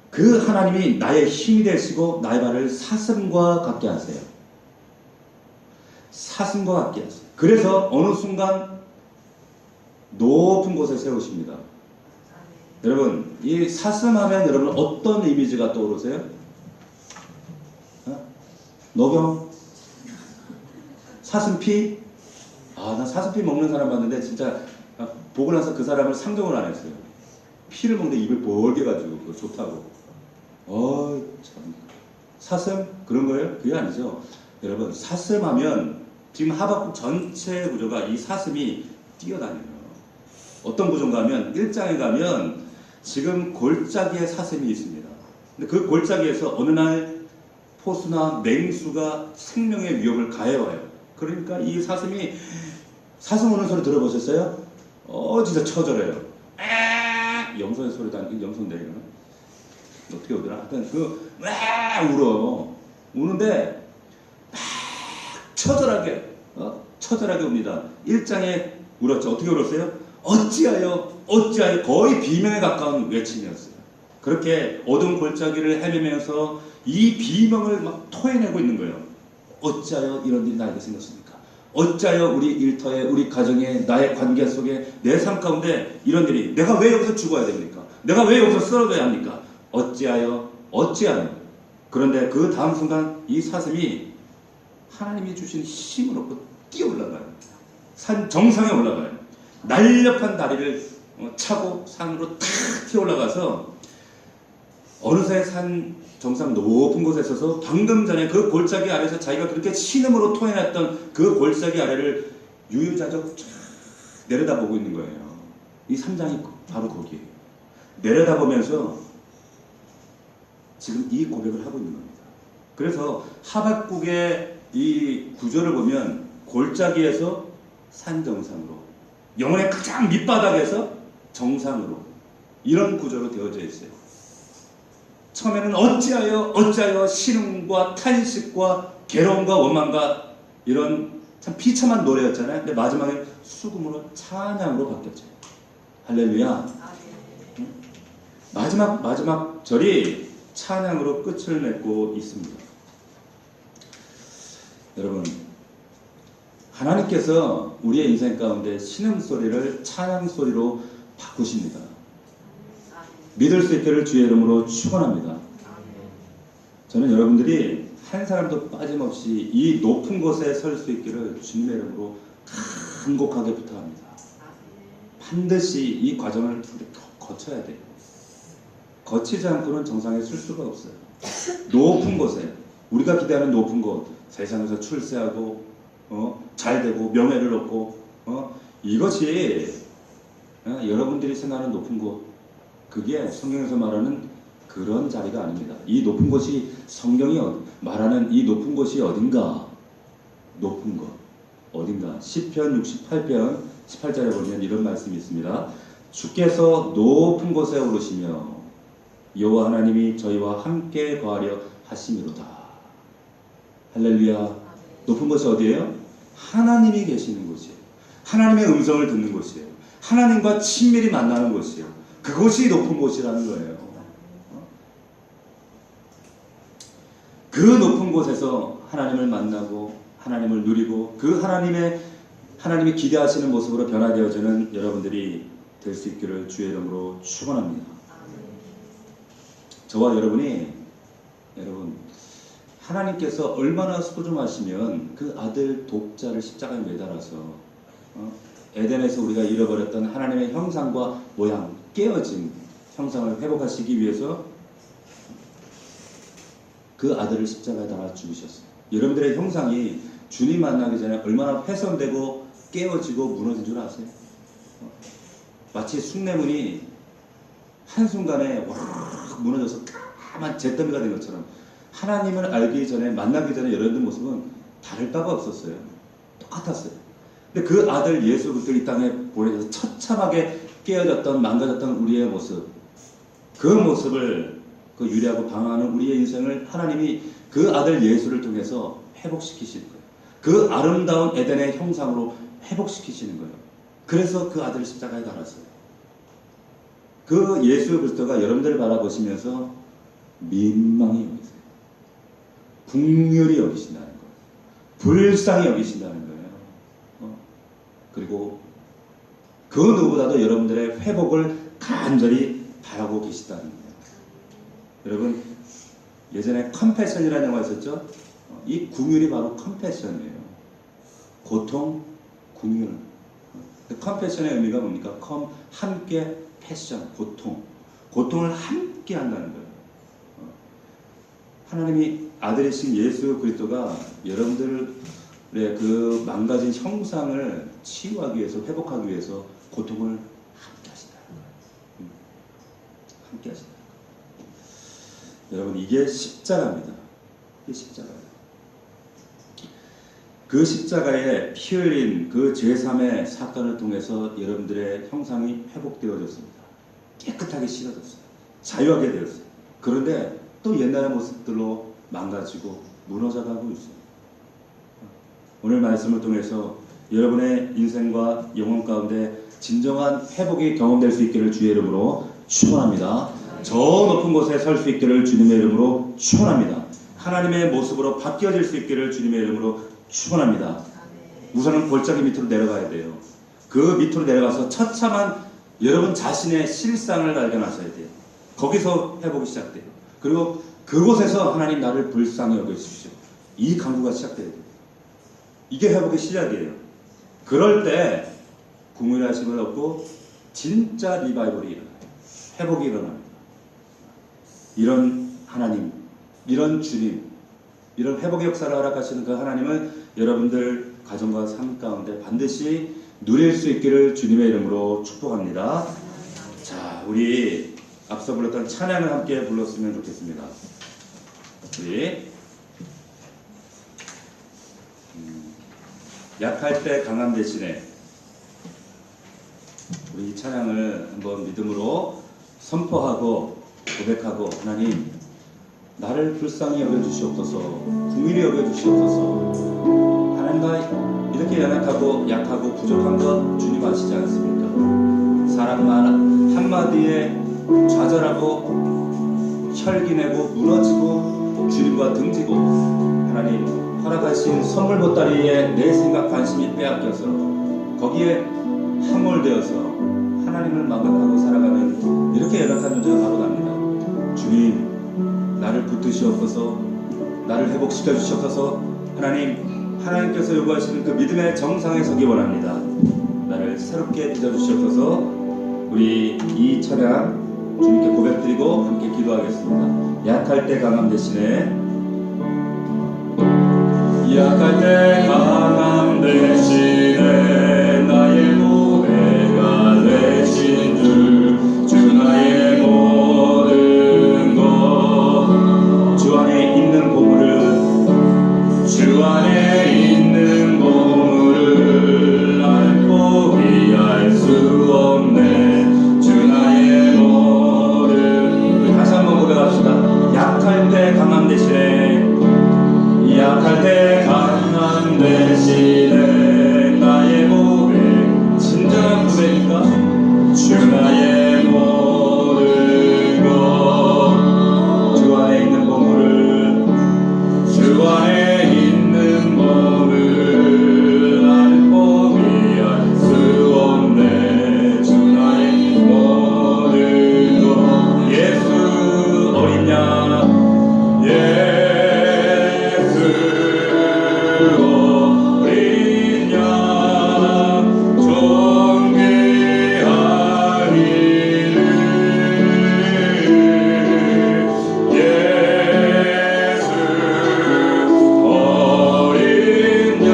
그 하나님이 나의 힘이 되시고 나의 발을 사슴과 같게 하세요. 사슴과 같게 하세요. 그래서 어느 순간 높은 곳에 세우십니다. 여러분, 이 사슴 하면 여러분 어떤 이미지가 떠오르세요? 녹용? 사슴피? 난 사슴피 먹는 사람 봤는데 진짜 보고 나서 그 사람을 상종을 안 했어요. 피를 먹는데 입을 벌게 가지고 그거 좋다고. 참. 사슴? 그런 거예요? 그게 아니죠. 여러분, 사슴 하면 지금 하박국 전체 구조가 이 사슴이 뛰어다녀요. 어떤 구조인가 하면 1장에 가면 지금 골짜기에 사슴이 있습니다. 근데 그 골짜기에서 어느 날 포수나 맹수가 생명의 위협을 가해와요. 그러니까 이 사슴이 사슴 우는 소리 들어보셨어요? 진짜 처절해요. 염소의 소리도 아니고 염소인데 이거는 어떻게 오더라? 하여튼 울어. 우는데 막 처절하게 웁니다. 1장에 울었죠. 어떻게 울었어요? 어찌하여 거의 비명에 가까운 외침이었어요. 그렇게 어두운 골짜기를 헤매면서 이 비명을 막 토해내고 있는 거예요. 어찌하여 이런 일이 나에게 생겼습니까? 어찌하여 우리 일터에, 우리 가정에, 나의 관계 속에, 내 삶 가운데 이런 일이, 내가 왜 여기서 죽어야 됩니까? 내가 왜 여기서 쓰러져야 합니까? 어찌하여. 그런데 그 다음 순간 이 사슴이 하나님이 주신 힘을 얻고 뛰어 올라가요. 산 정상에 올라가요. 날렵한 다리를 차고 산으로 탁 튀어 올라가서 어느새 산 정상 높은 곳에 서서 방금 전에 그 골짜기 아래에서 자기가 그렇게 신음으로 토해냈던 그 골짜기 아래를 유유자적 쫙 내려다보고 있는 거예요. 이 3장이 바로 거기에요. 내려다보면서 지금 이 고백을 하고 있는 겁니다. 그래서 하박국의 이 구조를 보면 골짜기에서 산 정상으로, 영혼의 가장 밑바닥에서 정상으로, 이런 구조로 되어져 있어요. 처음에는 어찌하여 신음과 탄식과 괴로움과 원망과 이런 참 비참한 노래였잖아요. 근데 마지막에 수금으로 찬양으로 바뀌었죠. 할렐루야. 마지막 절이 찬양으로 끝을 맺고 있습니다. 여러분, 하나님께서 우리의 인생 가운데 신음소리를 찬양소리로 바꾸십니다. 믿을 수 있기를 주의 이름으로 축원합니다. 저는 여러분들이 한 사람도 빠짐없이 이 높은 곳에 설 수 있기를 주님의 이름으로 간곡하게 부탁합니다. 반드시 이 과정을 거쳐야 돼요. 거치지 않고는 정상에 설 수가 없어요. 높은 곳에, 우리가 기대하는 높은 곳, 세상에서 출세하고 잘 되고 명예를 얻고 이것이 여러분들이 생각하는 높은 곳, 그게 성경에서 말하는 그런 자리가 아닙니다. 이 높은 곳이, 성경이 말하는 이 높은 곳이 어딘가? 높은 곳 어딘가? 시편 68편 18절에 보면 이런 말씀이 있습니다. 주께서 높은 곳에 오르시며 여호와 하나님이 저희와 함께 거하려 하심이로다. 할렐루야. 높은 곳이 어디예요? 하나님이 계시는 곳이에요. 하나님의 음성을 듣는 곳이에요. 하나님과 친밀히 만나는 곳이에요. 그곳이 높은 곳이라는 거예요. 그 높은 곳에서 하나님을 만나고 하나님을 누리고 그 하나님이 기대하시는 모습으로 변화되어지는 여러분들이 될 수 있기를 주의 이름으로 축원합니다. 저와 여러분, 하나님께서 얼마나 소중하시면 그 아들 독자를 십자가에 매달아서 에덴에서 우리가 잃어버렸던 하나님의 형상과 모양, 깨어진 형상을 회복하시기 위해서 그 아들을 십자가에 달아 죽으셨어요. 여러분들의 형상이 주님 만나기 전에 얼마나 훼손되고 깨어지고 무너진 줄 아세요? 마치 숭례문이 한순간에 확 무너져서 까만 잿더미가 된 것처럼 하나님을 알기 전에, 만나기 전에 여러분들 모습은 다를 바가 없었어요. 똑같았어요. 근데 그 아들 예수 그리스도 이 땅에 보내셔서 처참하게 깨어졌던, 망가졌던 우리의 모습, 그 모습을 유리하고 방황하는 우리의 인생을 하나님이 그 아들 예수를 통해서 회복시키시는 거예요. 그 아름다운 에덴의 형상으로 회복시키시는 거예요. 그래서 그 아들을 십자가에 달았어요. 그 예수 그리스도가 여러분들을 바라보시면서 민망히 여기세요. 긍휼히 여기신다는 거예요. 불쌍히 여기신다는 거예요. 그리고 그 누구보다도 여러분들의 회복을 간절히 바라고 계시다는 거예요. 여러분, 예전에 컴패션이라는 영화 있었죠? 이 긍휼이 바로 컴패션이에요. 고통, 긍휼. 컴패션의 의미가 뭡니까? 함께 패션, 고통을 함께 한다는 거예요. 하나님이 아들이신 예수 그리스도가 여러분들의 그 망가진 형상을 치유하기 위해서, 회복하기 위해서 고통을 함께 하신다는 거예요. 함께 하신다. 여러분, 이게 십자가입니다. 이게 십자가예요. 그 십자가에 피 흘린 그 제3의 사건을 통해서 여러분들의 형상이 회복되어졌습니다. 깨끗하게 씻어졌어요. 자유하게 되었어요. 그런데 또 옛날의 모습들로 망가지고 무너져가고 있어요. 오늘 말씀을 통해서 여러분의 인생과 영혼 가운데 진정한 회복이 경험될 수 있기를 주의 이름으로 축원합니다. 저 높은 곳에 설 수 있기를 주님의 이름으로 축원합니다. 하나님의 모습으로 바뀌어질 수 있기를 주님의 이름으로 축원합니다. 우선은 골짜기 밑으로 내려가야 돼요. 그 밑으로 내려가서 처참한 여러분 자신의 실상을 발견하셔야 돼요. 거기서 회복이 시작돼요. 그리고 그곳에서 하나님 나를 불쌍히 여겨주십시오. 이 강구가 시작돼야 돼요. 이게 회복의 시작이에요. 그럴 때 긍휼하심을 얻고 진짜 리바이벌이 일어나요. 회복이 일어납니다. 이런 하나님, 이런 주님, 이런 회복의 역사를 허락하시는 그 하나님을 여러분들 가정과 삶 가운데 반드시 누릴 수 있기를 주님의 이름으로 축복합니다. 자, 우리 앞서 불렀던 찬양을 함께 불렀으면 좋겠습니다. 우리 약할 때 강함 대신에 우리 이 찬양을 한번 믿음으로 선포하고 고백하고, 하나님 나를 불쌍히 여겨주시옵소서, 긍휼히 여겨주시옵소서. 하나님, 나 이렇게 약하고 부족한 것 주님 아시지 않습니까? 사람 말 한마디에 좌절하고 혈기내고 무너지고 주님과 등지고 하나님 허락하신 선물 보따리에 내 생각 관심이 빼앗겨서 거기에 함몰되어서 하나님을 망각하고 살아가는 이렇게 연약한 존재가 바로 납니다. 주님, 나를 붙드시옵소서, 나를 회복시켜 주시옵소서. 하나님께서 요구하시는 그 믿음의 정상에 서기 원합니다. 나를 새롭게 빚어주시옵소서. 우리 이 찬양 주님께 고백드리고 함께 기도하겠습니다. 약할 때 강함 대신에, 약할 때 강함 대신에 나의 보배가 되신 주 나의 모든 것, 주 안에 있는 보물을, 주 안에 있는 보물을 나는 포기할 수 없네. 주 나의 모든, 우리 다시 한번 고백합시다. 약할 때 강함 대신에, 약할 때 강함 대신에 나의 보배, 진정한 보배니까 주 나의 모든 것, 주 안에 있는 보물을, 주 안에 있는 보물을 나는 포기할 수 없네. 주 나의 모든 것, 예수 어린 양, 예수 어린 양, 존귀한 이름, 예수 어린 양,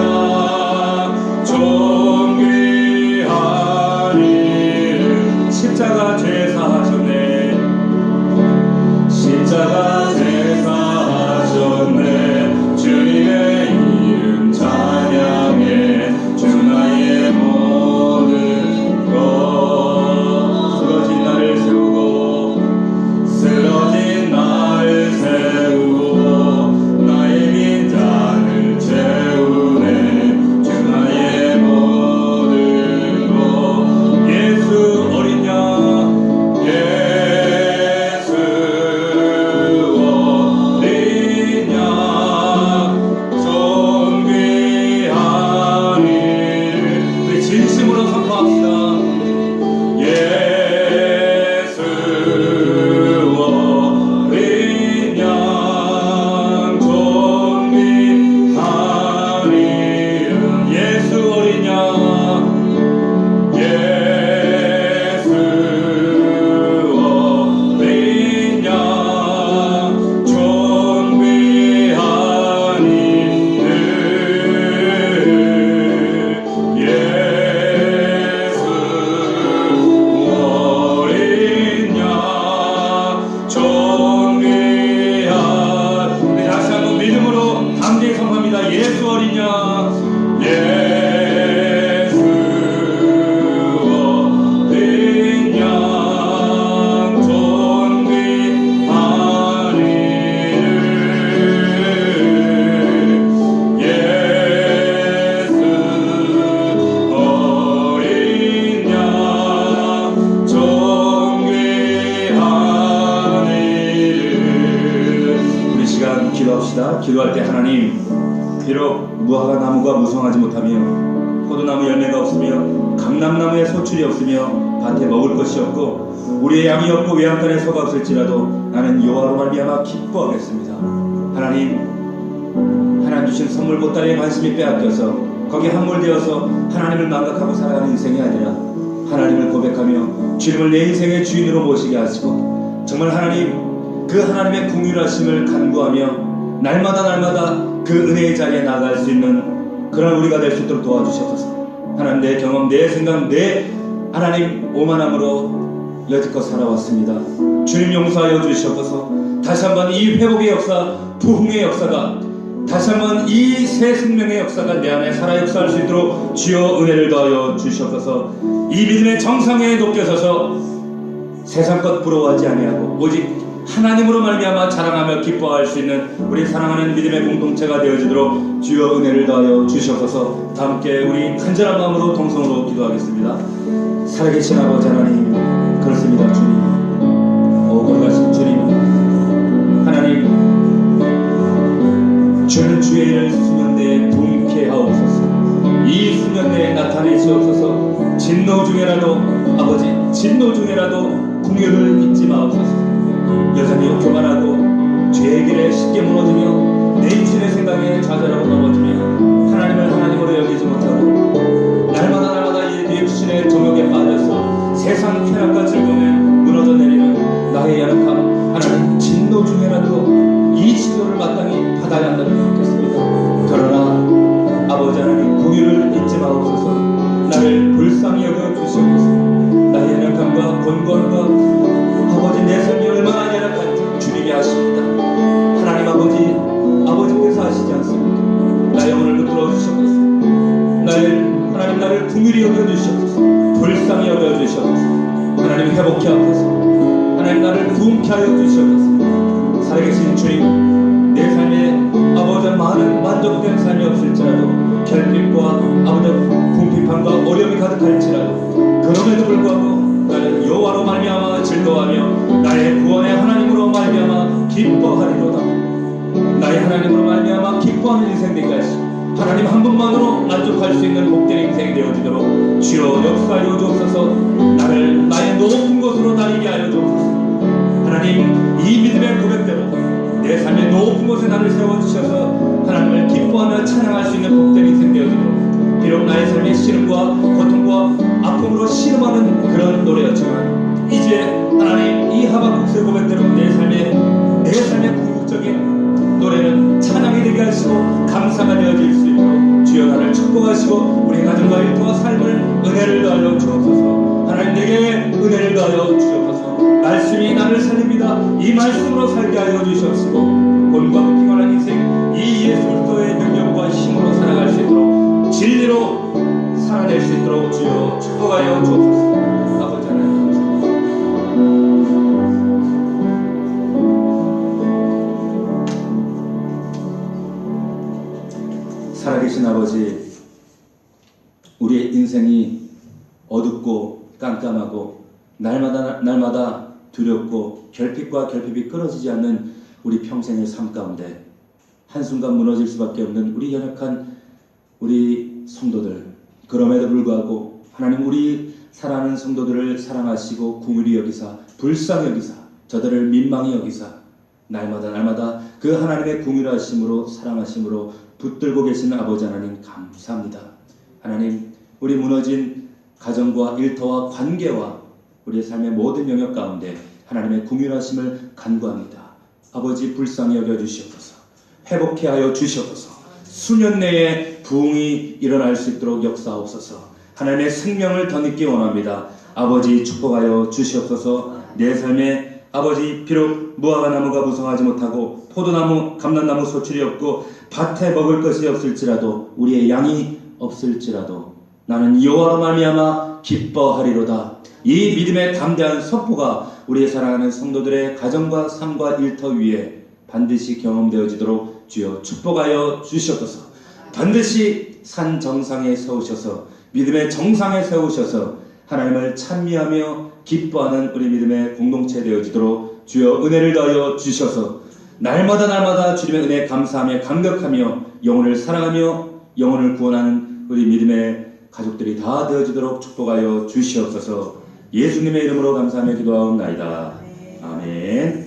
존귀한 이름. 십자가 제사하셨네, 십자가 제사하셨네. 주님의 이름 찬양해. 주 나의 모든 것, 쓰러진 나를 세우고, 쓰러진 나를 세우고 나의 빈잔을 채우네. 주 나의 모든 것, 예수 어린 양, 예수 어린 양, 존귀한 이름. 우리 진심으로 선포합시다. 예수 어린 양, 존귀한 이름, 예수 어린 양, 예수 어린 양, 존귀한 이름, 예수 어린 양, 존귀한. 우리 다시 한번 믿음으로 담대히 선포합니다. 예수 어린 양, 예수 어린 양, 존귀한 이름, 예수 어린 양, 존귀한 이름. 우리 시간 기도합시다. 기도할 때 하나님, 비록 무화과 나무가 무성하지 못하며 포도나무 열매가 없으며 감람나무에 소출이 없으며 밭에 먹을 것이 없고 우리의 양이 없고 외양간에 소가 없을지라도 나는 여호와로 말미암아 기뻐하겠습니다. 하나님 주신 선물 보따리에 관심이 빼앗겨서 거기에 함몰되어서 하나님을 망각하고 살아가는 인생이 아니라 하나님을 고백하며 주님을 내 인생의 주인으로 모시게 하시고 정말 그 하나님의 궁휼하심을 간구하며 날마다 그 은혜의 자리에 나아갈 수 있는 그런 우리가 될 수 있도록 도와주시옵소서. 하나님, 내 경험, 내 생각, 내 하나님 오만함으로 여지껏 살아왔습니다. 주님 용서하여 주시옵소서. 다시 한번 이 회복의 역사, 부흥의 역사가 다시 한번 이 새 생명의 역사가 내 안에 살아 역사할 수 있도록 주여 은혜를 더하여 주시옵소서. 이 믿음의 정상에 높게 서서 세상 것 부러워하지 아니하고 오직 하나님으로 말미암아 자랑하며 기뻐할 수 있는 우리 사랑하는 믿음의 공동체가 되어지도록 주여 은혜를 더하여 주시옵소서. 다 함께 우리 간절한 마음으로 동성으로 기도하겠습니다. 살아계신 아버지 하나님, 그렇습니다. 주님, 거룩하신 주님, 하나님, 주는 주의 일을 수면대에 분케 하옵소서. 이 수면대에 나타내시옵소서. 진노 중에라도 아버지, 진노 중에라도 긍휼을 잊지 마옵소서. 여전히 교만하고 죄의 길에 쉽게 무너지며 내 육신의 생각에 좌절하고 넘어지며 하나님을 하나님으로 여기지 못하고 날마다 이 육신의 정욕에 빠져서 세상 쾌락과 즐거움에 무너져 내리는 나의 연약함, 하나님 진노 중에라도 이 진노를 마땅히 받아야 한다면 받겠습니다. 그러나 아버지 하나님 긍휼을 잊지 마옵소서. 나를 불쌍히 여겨 주시옵소서. 나의 연약함과 권고함과 아버지 내 삶이 얼마나 연약한지 주님이 아십니다. 하나님 아버지께서 아시지 않습니까? 나의 영혼을 붙들어 주시옵소서. 하나님 나를 긍휼히 여겨 주시옵소서. 불쌍히 여겨 주시옵소서. 하나님 회복케 하옵소서. 하나님 나를 부흥케 하여 주시옵소서. 살아계신 주님, 내 삶에 아버지 많은 만족된 삶이 없을지라도 결핍과 아버지 궁핍함과 어려움이 가득할지라도 그럼에도 불구하고 나는 여호와로 말미암아 즐거워하며 나의 구원의 하나님으로 말미암아 기뻐하리로다. 나의 하나님으로 말미암아 기뻐하는 인생 되게 하시고 하나님 한 분만으로 만족할 수 있는 복된 인생이 되어지도록 주여 역사하여 주옵소서. 나를 나의 높은 곳으로 다니게 하여 주옵소서. 하나님, 이 믿음의 고백대로 내 삶의 높은 곳에 나를 세워주셔서 하나님을 기뻐하며 찬양할 수 있는 복된 인생 되어지도록, 비록 나의 삶의 시름과 고통과 아픔으로 씨름하는 그런 노래였지만 이제 하나님 이 하박국의 고백대로 내 삶의 궁극적인 노래는 찬양이 되게 하시고 감사가 되어질 수 있도록 주여 나를 축복하시고 우리 가정과 일터와 삶을 은혜를 더하여 주옵소서. 하나님 내게 은혜를 더하여 주옵소서. 말씀이 나를 살립니다. 이 말씀으로 살게 하여 주시옵시고 본과 피곤한 인생 이 예수 그리스도의 능력과 힘으로 살아갈 수 있도록 진리로 살아낼 수 있도록 주여 축복하여 주옵소서. 아버지 하나님 감사합니다. 살아계신 아버지, 우리의 인생이 어둡고 깜깜하고 날마다 두렵고 결핍과 결핍이 끊어지지 않는 우리 평생의 삶 가운데 한순간 무너질 수밖에 없는 우리 연약한 우리 성도들, 그럼에도 불구하고 하나님 우리 사랑하는 성도들을 사랑하시고 긍휼히 여기사 불쌍히 여기사 저들을 민망히 여기사 날마다 그 하나님의 긍휼하심으로 사랑하심으로 붙들고 계시는 아버지 하나님 감사합니다. 하나님, 우리 무너진 가정과 일터와 관계와 우리의 삶의 모든 영역 가운데 하나님의 긍휼하심을 간구합니다. 아버지 불쌍히 여겨주시옵소서. 회복케 하여 주시옵소서. 수년 내에 부흥이 일어날 수 있도록 역사하옵소서. 하나님의 생명을 더 늦게 원합니다. 아버지 축복하여 주시옵소서. 내 삶에 아버지 비록 무화과 나무가 무성하지 못하고 포도나무, 감람나무 소출이 없고 밭에 먹을 것이 없을지라도 우리의 양이 없을지라도 나는 여호와로 말미암아 기뻐하리로다. 이 믿음의 담대한 선포가 우리의 사랑하는 성도들의 가정과 삶과 일터 위에 반드시 경험되어지도록 주여 축복하여 주시옵소서. 반드시 산 정상에 세우셔서 믿음의 정상에 세우셔서 하나님을 찬미하며 기뻐하는 우리 믿음의 공동체 되어지도록 주여 은혜를 더하여 주셔서 날마다 주님의 은혜에 감사하며 감격하며 영혼을 사랑하며 영혼을 구원하는 우리 믿음의 가족들이 다 되어지도록 축복하여 주시옵소서. 예수님의 이름으로 감사하며 기도하옵나이다. 아멘.